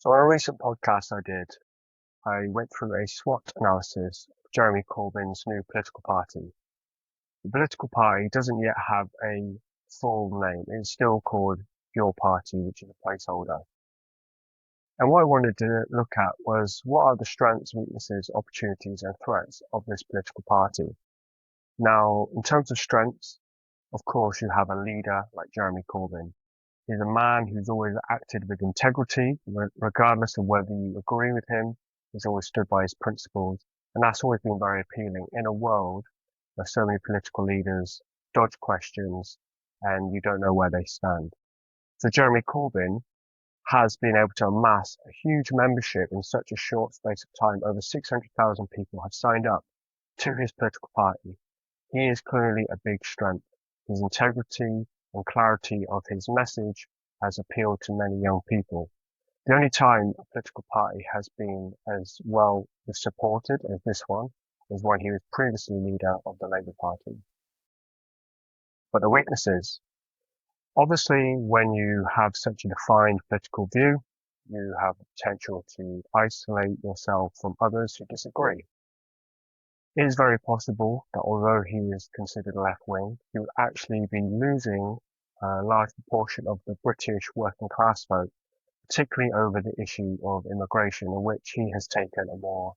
So on a recent podcast I went through a SWOT analysis of Jeremy Corbyn's new political party. The political party doesn't yet have a full name. It's still called Your Party, which is a placeholder. And what I wanted to look at was what are the strengths, weaknesses, opportunities, and threats of this political party. Now, in terms of strengths, of course, you have a leader like Jeremy Corbyn. He's a man who's always acted with integrity, regardless of whether you agree with him. He's always stood by his principles, and that's always been very appealing in a world where so many political leaders dodge questions and you don't know where they stand. So Jeremy Corbyn has been able to amass a huge membership in such a short space of time. Over 600,000 people have signed up to his political party. He is clearly a big strength. His integrity and clarity of his message has appealed to many young people. The only time a political party has been as well supported as this one is when he was previously leader of the Labour Party. But the weaknesses, obviously, when you have such a defined political view, you have the potential to isolate yourself from others who disagree. It is very possible that although he is considered left-wing, he would actually be losing a large proportion of the British working class vote, particularly over the issue of immigration, in which he has taken a more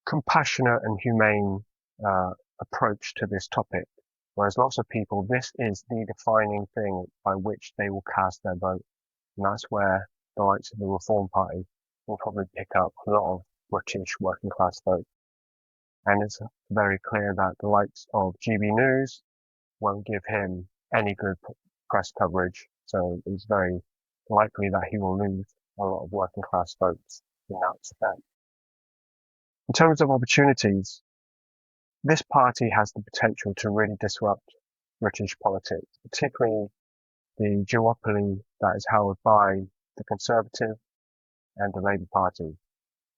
compassionate and humane approach to this topic. Whereas lots of people, this is the defining thing by which they will cast their vote. And that's where the likes of the Reform Party will probably pick up a lot of British working class vote. And it's very clear that the likes of GB News won't give him any good press coverage. So it's very likely that he will lose a lot of working class votes in that respect. In terms of opportunities, this party has the potential to really disrupt British politics, particularly the duopoly that is held by the Conservative and the Labour Party.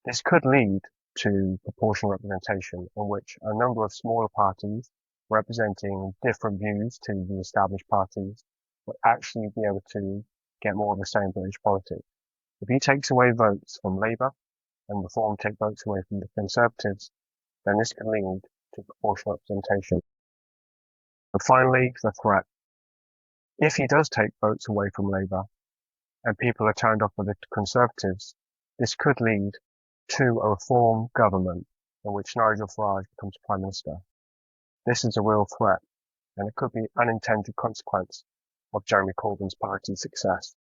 This could lead to proportional representation in which a number of smaller parties representing different views to the established parties would actually be able to get more of the same British politics. If he takes away votes from Labour and Reform take votes away from the Conservatives, then this can lead to proportional representation. And finally, the threat. If he does take votes away from Labour and people are turned off by the Conservatives, this could lead to a Reform government in which Nigel Farage becomes Prime Minister. This is a real threat, and it could be an unintended consequence of Jeremy Corbyn's party's success.